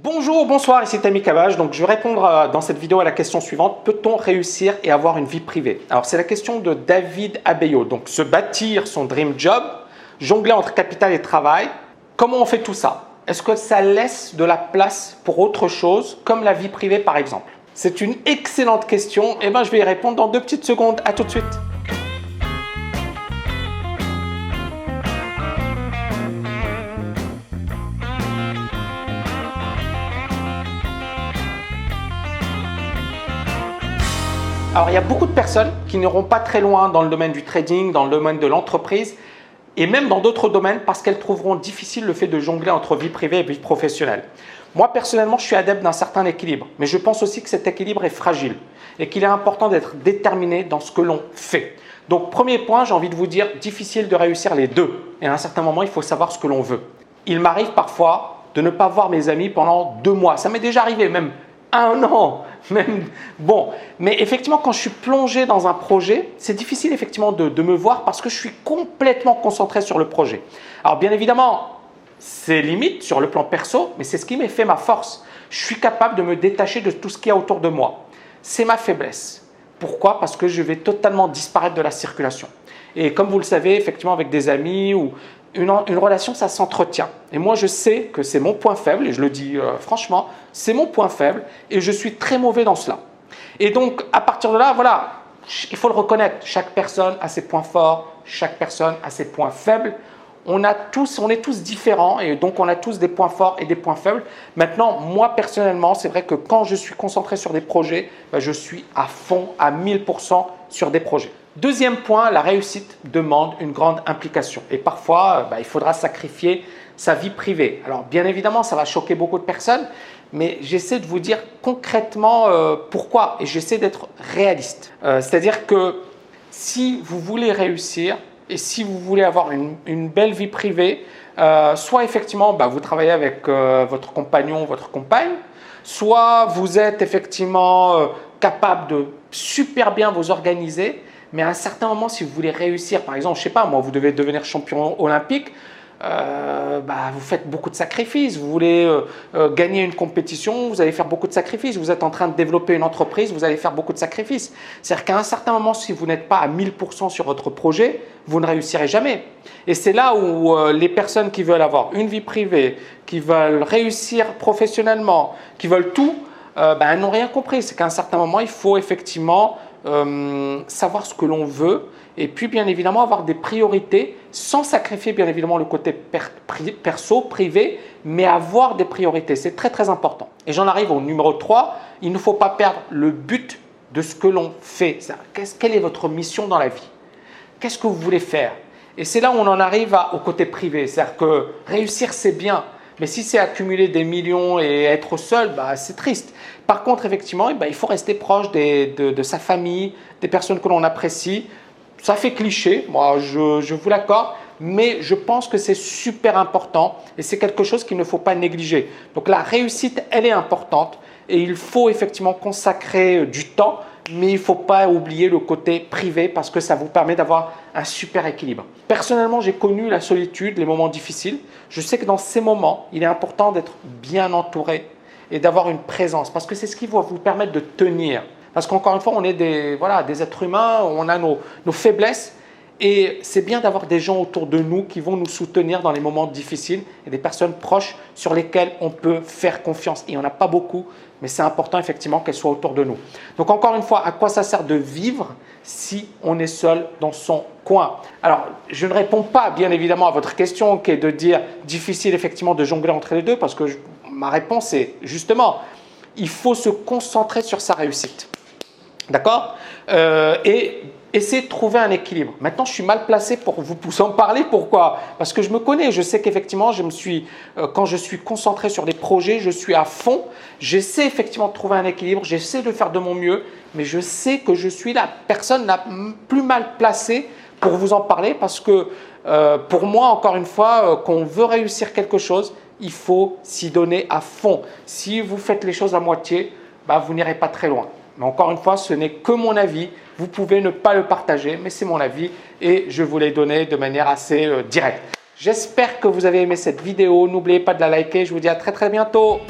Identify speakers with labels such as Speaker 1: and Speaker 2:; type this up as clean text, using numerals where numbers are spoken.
Speaker 1: Bonjour, bonsoir, ici Tammy Cabage. Donc, je vais répondre dans cette vidéo à la question suivante. Peut-on réussir et avoir une vie privée? Alors, c'est la question de David Abeyo. Donc, se bâtir son dream job, jongler entre capital et travail. Comment on fait tout ça? Est-ce que ça laisse de la place pour autre chose, comme la vie privée par exemple? C'est une excellente question. Et je vais y répondre dans 2 petites secondes. À tout de suite. Alors, il y a beaucoup de personnes qui n'iront pas très loin dans le domaine du trading, dans le domaine de l'entreprise et même dans d'autres domaines parce qu'elles trouveront difficile le fait de jongler entre vie privée et vie professionnelle. Moi, personnellement, je suis adepte d'un certain équilibre, mais je pense aussi que cet équilibre est fragile et qu'il est important d'être déterminé dans ce que l'on fait. Donc, premier point, j'ai envie de vous dire, difficile de réussir les deux. Et à un certain moment, il faut savoir ce que l'on veut. Il m'arrive parfois de ne pas voir mes amis pendant 2 mois. Ça m'est déjà arrivé, même 1 an. Mais effectivement, quand je suis plongé dans un projet, c'est difficile effectivement de me voir parce que je suis complètement concentré sur le projet. Alors bien évidemment, c'est limite sur le plan perso, mais c'est ce qui m'a fait ma force. Je suis capable de me détacher de tout ce qu'il y a autour de moi. C'est ma faiblesse. Pourquoi? Parce que je vais totalement disparaître de la circulation. Et comme vous le savez, effectivement, avec des amis ou une relation, ça s'entretient. Et moi, je sais que c'est mon point faible, et je le dis franchement, c'est mon point faible, et je suis très mauvais dans cela. Et donc, à partir de là, voilà, il faut le reconnaître. Chaque personne a ses points forts, chaque personne a ses points faibles. On est tous différents, et donc on a tous des points forts et des points faibles. Maintenant, moi, personnellement, c'est vrai que quand je suis concentré sur des projets, je suis à fond, à 1000% sur des projets. Deuxième point, la réussite demande une grande implication et parfois, il faudra sacrifier sa vie privée. Alors bien évidemment, ça va choquer beaucoup de personnes, mais j'essaie de vous dire concrètement pourquoi et j'essaie d'être réaliste. C'est-à-dire que si vous voulez réussir et si vous voulez avoir une belle vie privée, soit effectivement vous travaillez avec votre compagnon, votre compagne, soit vous êtes effectivement capable de super bien vous organiser. Mais à un certain moment, si vous voulez réussir, par exemple, je ne sais pas, moi, vous devez devenir champion olympique, vous faites beaucoup de sacrifices. Vous voulez gagner une compétition, vous allez faire beaucoup de sacrifices. Vous êtes en train de développer une entreprise, vous allez faire beaucoup de sacrifices. C'est-à-dire qu'à un certain moment, si vous n'êtes pas à 1000% sur votre projet, vous ne réussirez jamais. Et c'est là où les personnes qui veulent avoir une vie privée, qui veulent réussir professionnellement, qui veulent tout, elles n'ont rien compris. C'est qu'à un certain moment, il faut effectivement savoir ce que l'on veut et puis bien évidemment avoir des priorités sans sacrifier bien évidemment le côté perso, privé, mais avoir des priorités. C'est très très important. Et j'en arrive au numéro 3, il ne faut pas perdre le but de ce que l'on fait. Quelle est votre mission dans la vie? Qu'est-ce que vous voulez faire? Et c'est là où on en arrive au côté privé. C'est-à-dire que réussir c'est bien, mais si c'est accumuler des millions et être seul, c'est triste. Par contre, effectivement, il faut rester proche de sa famille, des personnes que l'on apprécie. Ça fait cliché, moi je vous l'accorde, mais je pense que c'est super important et c'est quelque chose qu'il ne faut pas négliger. Donc la réussite, elle est importante et il faut effectivement consacrer du temps, mais il ne faut pas oublier le côté privé parce que ça vous permet d'avoir un super équilibre. Personnellement, j'ai connu la solitude, les moments difficiles. Je sais que dans ces moments, il est important d'être bien entouré et d'avoir une présence parce que c'est ce qui va vous permettre de tenir. Parce qu'encore une fois, on est des êtres humains, on a nos faiblesses et c'est bien d'avoir des gens autour de nous qui vont nous soutenir dans les moments difficiles et des personnes proches sur lesquelles on peut faire confiance. Il n'y en a pas beaucoup, mais c'est important effectivement qu'elles soient autour de nous. Donc encore une fois, à quoi ça sert de vivre si on est seul dans son coin? Alors, je ne réponds pas bien évidemment à votre question qui est de dire difficile effectivement de jongler entre les deux parce que ma réponse est justement, il faut se concentrer sur sa réussite. D'accord? Et essayer de trouver un équilibre. Maintenant, je suis mal placé pour vous en parler. Pourquoi? Parce que je me connais. Je sais qu'effectivement, quand je suis concentré sur des projets, je suis à fond. J'essaie effectivement de trouver un équilibre. J'essaie de faire de mon mieux. Mais je sais que je suis la personne la plus mal placée pour vous en parler. Parce que pour moi, encore une fois, quand on veut réussir quelque chose, il faut s'y donner à fond. Si vous faites les choses à moitié, vous n'irez pas très loin. Mais encore une fois, ce n'est que mon avis. Vous pouvez ne pas le partager, mais c'est mon avis et je vous l'ai donné de manière assez directe. J'espère que vous avez aimé cette vidéo. N'oubliez pas de la liker. Je vous dis à très très bientôt.